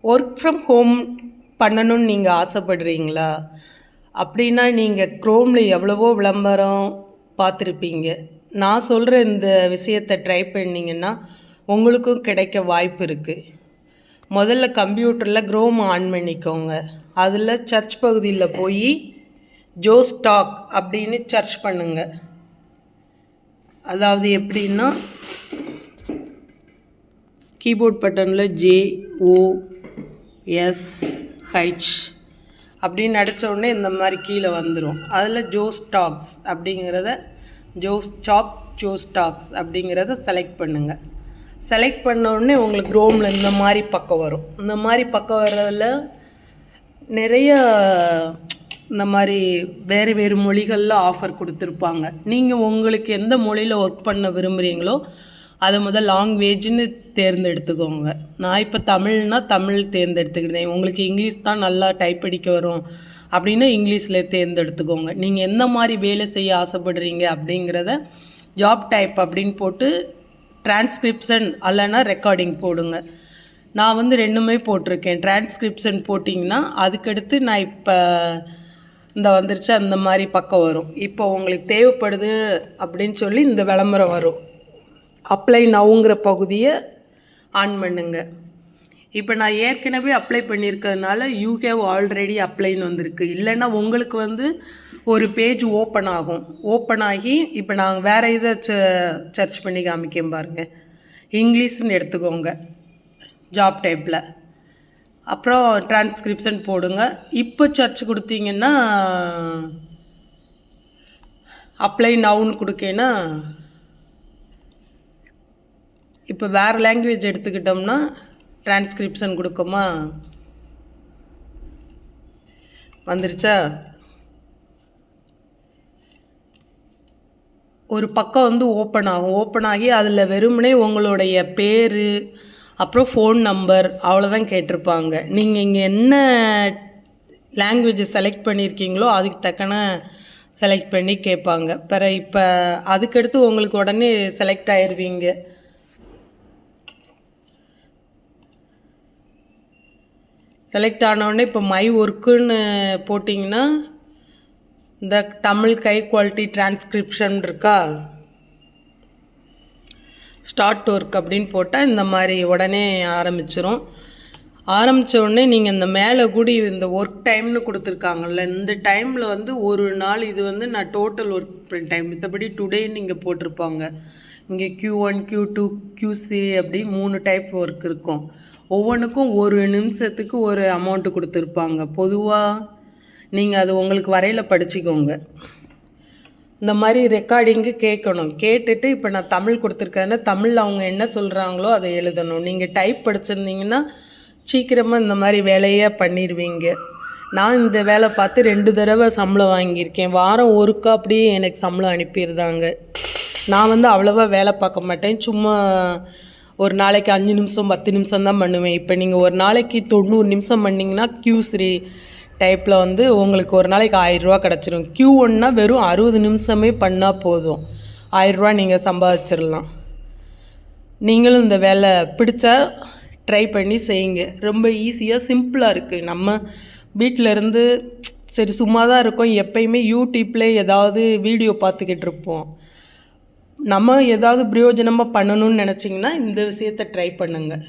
Work from home பண்ணணும்னு நீங்கள் ஆசைப்படுறீங்களா? அப்படின்னா நீங்கள் க்ரோமில் எவ்வளவோ விளம்பரம் பார்த்துருப்பீங்க. நான் சொல்கிற இந்த விஷயத்தை ட்ரை பண்ணிங்கன்னா உங்களுக்கும் கிடைக்க வாய்ப்பு இருக்குது. முதல்ல கம்ப்யூட்டரில் க்ரோம் ஆன் பண்ணிக்கோங்க. அதில் சர்ச் பகுதியில் போய் ஜோஸ்டாக் அப்படின்னு சர்ச் பண்ணுங்கள். அதாவது எப்படின்னா கீபோர்ட் பட்டனில் JOSH அப்படின்னு அடித்த உடனே இந்த மாதிரி கீழே வந்துடும். அதில் ஜோஸ்டாக்ஸ் அப்படிங்கிறத ஜோஸ்டாக்ஸ் அப்படிங்கிறத செலக்ட் பண்ணுங்கள். செலக்ட் பண்ண உடனே உங்களுக்கு க்ரோமில் இந்த மாதிரி பக்கம் வரும். இந்த மாதிரி பக்கம் வர்றதில் நிறைய இந்த மாதிரி வேறு வேறு மொழிகளில் ஆஃபர் கொடுத்துருப்பாங்க. நீங்கள் உங்களுக்கு எந்த மொழியில் ஒர்க் பண்ண விரும்புகிறீங்களோ அதை லாங்குவேஜ்னு தேர்ந்தெடுத்துக்கோங்க. நான் இப்போ தமிழ் தேர்ந்தெடுத்துக்கிட்டேன். உங்களுக்கு இங்கிலீஷ் தான் நல்லா டைப் அடிக்க வரும் அப்படின்னா இங்கிலீஷில் தேர்ந்தெடுத்துக்கோங்க. நீங்கள் எந்த மாதிரி வேலை செய்ய ஆசைப்படுறீங்க அப்படிங்கிறத ஜாப் டைப் அப்படின்னு போட்டு டிரான்ஸ்கிரிப்ஷன் அல்லனா ரெக்கார்டிங் போடுங்க. நான் ரெண்டுமே போட்டிருக்கேன். டிரான்ஸ்கிரிப்ஷன் போட்டிங்கன்னா அதுக்கடுத்து நான் இப்போ இந்த வந்துருச்சு அந்த மாதிரி பக்கம் வரும். இப்போ உங்களுக்கு தேவைப்படுது அப்படின்னு சொல்லி இந்த விளம்பரம் வரும். அப்ளை நவுங்கிற பகுதியை ஆன் பண்ணுங்க. இப்போ நான் ஏற்கனவே அப்ளை பண்ணியிருக்கிறதுனால யூ ஹேவ் ஆல்ரெடி அப்ளைன்னு வந்திருக்கு. இல்லைன்னா உங்களுக்கு ஒரு பேஜ் ஓப்பன் ஆகும். ஓப்பன் ஆகி இப்போ நான் வேறு இதை சர்ச் பண்ணி காமிக்கேன் பாருங்கள். இங்கிலீஷ்னு எடுத்துக்கோங்க ஜாப் டைப்பில். அப்புறம் டிரான்ஸ்கிரிப்ஷன் போடுங்க. இப்போ சர்ச் கொடுத்தீங்கன்னா அப்ளை நவுன்னு கொடுக்கேன்னா இப்போ வேறு லாங்குவேஜ் எடுத்துக்கிட்டோம்னா டிரான்ஸ்கிரிப்ஷன் கொடுக்குமா வந்துருச்சா? ஒரு பக்கம் ஓப்பன் ஆகும். ஓப்பன் ஆகி அதில் வெறுமனே உங்களுடைய பேர் அப்புறம் ஃபோன் நம்பர் அவ்வளோதான் கேட்டிருப்பாங்க. நீங்கள் இங்கே என்ன லாங்குவேஜை செலக்ட் பண்ணியிருக்கீங்களோ அதுக்கு தக்கன செலக்ட் பண்ணி கேட்பாங்க. இப்போ அதுக்கடுத்து உங்களுக்கு உடனே செலக்ட் ஆயிடுவீங்க. செலக்ட் ஆனவுடனே இப்போ மை ஒர்க்குன்னு போட்டிங்கன்னா இந்த தமிழ் ஹை குவாலிட்டி டிரான்ஸ்கிரிப்ஷன் இருக்கா, ஸ்டார்ட் ஒர்க் அப்படின்னு போட்டால் இந்த மாதிரி உடனே ஆரம்பிச்சிடும். ஆரம்பித்த உடனே நீங்கள் இந்த மேலே கூடி இந்த ஒர்க் டைம்னு கொடுத்துருக்காங்கல்ல, இந்த டைமில் ஒரு நாள் இது நான் டோட்டல் ஒர்க் டைம், மற்றபடி டுடேன்னு இங்கே போட்டிருப்பாங்க. இங்கே Q1 Q2 Q3 அப்படி 3 டைப் ஒர்க் இருக்கும். ஒவ்வொன்றுக்கும் ஒரு நிமிஷத்துக்கு ஒரு அமௌண்ட்டு கொடுத்துருப்பாங்க. பொதுவாக நீங்கள் அது உங்களுக்கு வரையில் படிச்சுக்கோங்க. இந்த மாதிரி ரெக்கார்டிங்கு கேட்கணும். கேட்டுட்டு இப்போ நான் தமிழ் கொடுத்துருக்கேன்னா தமிழில் அவங்க என்ன சொல்கிறாங்களோ அதை எழுதணும். நீங்கள் டைப் படிச்சிருந்தீங்கன்னா சீக்கிரமாக இந்த மாதிரி வேலையாக பண்ணிடுவீங்க. நான் இந்த வேலை பார்த்து 2 தடவை சம்பளம் வாங்கியிருக்கேன். வாரம் ஒருக்கா அப்படியே எனக்கு சம்பளம் அனுப்பிடுறாங்க. நான் அவ்வளோவா வேலை பார்க்க மாட்டேன். சும்மா ஒரு நாளைக்கு 5 நிமிஷம் 10 நிமிஷம் தான் பண்ணுவேன். இப்போ நீங்கள் ஒரு நாளைக்கு 90 நிமிஷம் பண்ணிங்கன்னா Q3 டைப்பில் உங்களுக்கு ஒரு நாளைக்கு 1000 ரூபா கிடச்சிரும். Q1னா வெறும் 60 நிமிஷமே பண்ணால் போதும், 1000 ரூபா நீங்கள் சம்பாதிச்சிடலாம். நீங்களும் இந்த வேலை பிடிச்சா ட்ரை பண்ணி செய்யுங்க. ரொம்ப ஈஸியாக சிம்பிளாக இருக்குது. நம்ம வீட்டில் இருந்து சரி சும்மா தான் இருக்கோம், எப்பயுமே யூடியூப்பில் ஏதாவது வீடியோ பார்த்துக்கிட்டு இருப்போம். நம்ம ஏதாவது பிரயோஜனமாக பண்ணணும்னு நினச்சிங்கன்னா இந்த விஷயத்தை ட்ரை பண்ணுங்கள்.